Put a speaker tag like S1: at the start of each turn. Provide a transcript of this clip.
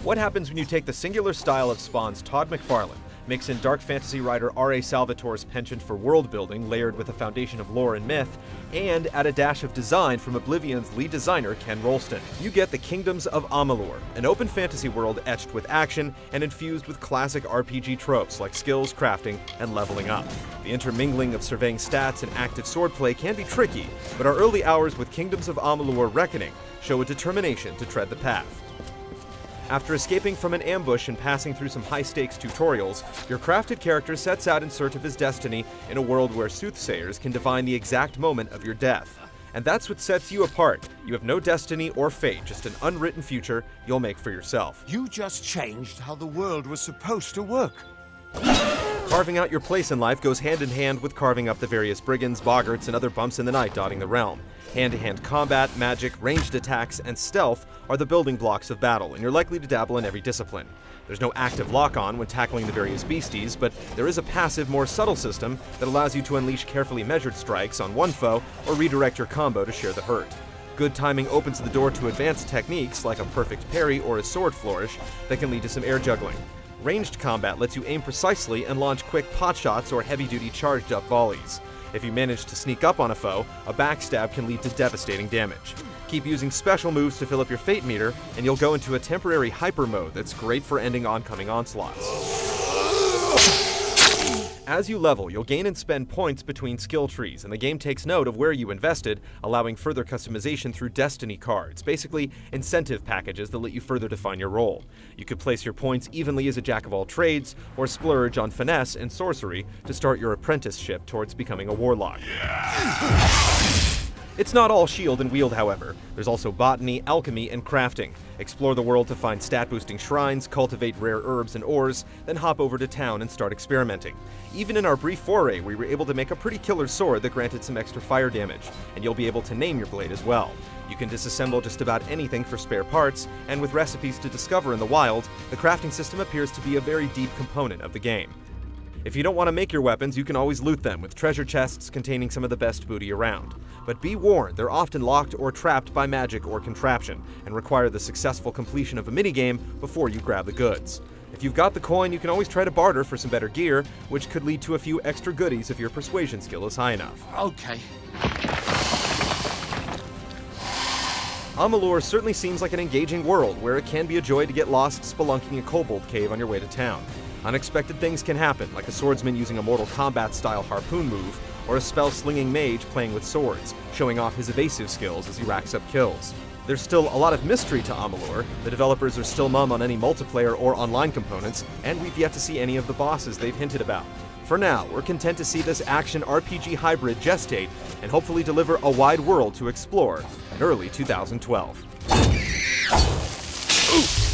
S1: What happens when you take the singular style of Spawn's Todd McFarlane, mix in dark fantasy writer R.A. Salvatore's penchant for world building layered with a foundation of lore and myth, and add a dash of design from Oblivion's lead designer Ken Rolston? You get the Kingdoms of Amalur, an open fantasy world etched with action and infused with classic RPG tropes like skills, crafting, and leveling up. The intermingling of surveying stats and active swordplay can be tricky, but our early hours with Kingdoms of Amalur Reckoning show a determination to tread the path. After escaping from an ambush and passing through some high-stakes tutorials, your crafted character sets out in search of his destiny in a world where soothsayers can divine the exact moment of your death. And that's what sets you apart. You have no destiny or fate, just an unwritten future you'll make for yourself.
S2: You just changed how the world was supposed to work.
S1: Carving out your place in life goes hand in hand with carving up the various brigands, boggarts, and other bumps in the night dotting the realm. Hand-to-hand combat, magic, ranged attacks, and stealth are the building blocks of battle, and you're likely to dabble in every discipline. There's no active lock-on when tackling the various beasties, but there is a passive, more subtle system that allows you to unleash carefully measured strikes on one foe or redirect your combo to share the hurt. Good timing opens the door to advanced techniques like a perfect parry or a sword flourish that can lead to some air juggling. Ranged combat lets you aim precisely and launch quick potshots or heavy-duty charged-up volleys. If you manage to sneak up on a foe, a backstab can lead to devastating damage. Keep using special moves to fill up your fate meter, and you'll go into a temporary hyper mode that's great for ending oncoming onslaughts. As you level, you'll gain and spend points between skill trees, and the game takes note of where you invested, allowing further customization through destiny cards, basically incentive packages that let you further define your role. You could place your points evenly as a jack of all trades, or splurge on finesse and sorcery to start your apprenticeship towards becoming a warlock. It's not all shield and wield, however. There's also botany, alchemy, and crafting. Explore the world to find stat-boosting shrines, cultivate rare herbs and ores, then hop over to town and start experimenting. Even in our brief foray, we were able to make a pretty killer sword that granted some extra fire damage, and you'll be able to name your blade as well. You can disassemble just about anything for spare parts, and with recipes to discover in the wild, the crafting system appears to be a very deep component of the game. If you don't want to make your weapons, you can always loot them with treasure chests containing some of the best booty around. But be warned, they're often locked or trapped by magic or contraption, and require the successful completion of a minigame before you grab the goods. If you've got the coin, you can always try to barter for some better gear, which could lead to a few extra goodies if your persuasion skill is high enough.
S2: Okay.
S1: Amalur certainly seems like an engaging world, where it can be a joy to get lost spelunking a kobold cave on your way to town. Unexpected things can happen, like a swordsman using a Mortal Kombat-style harpoon move, or a spell-slinging mage playing with swords, showing off his evasive skills as he racks up kills. There's still a lot of mystery to Amalur. The developers are still mum on any multiplayer or online components, and we've yet to see any of the bosses they've hinted about. For now, we're content to see this action RPG hybrid gestate and hopefully deliver a wide world to explore in early 2012. Ooh.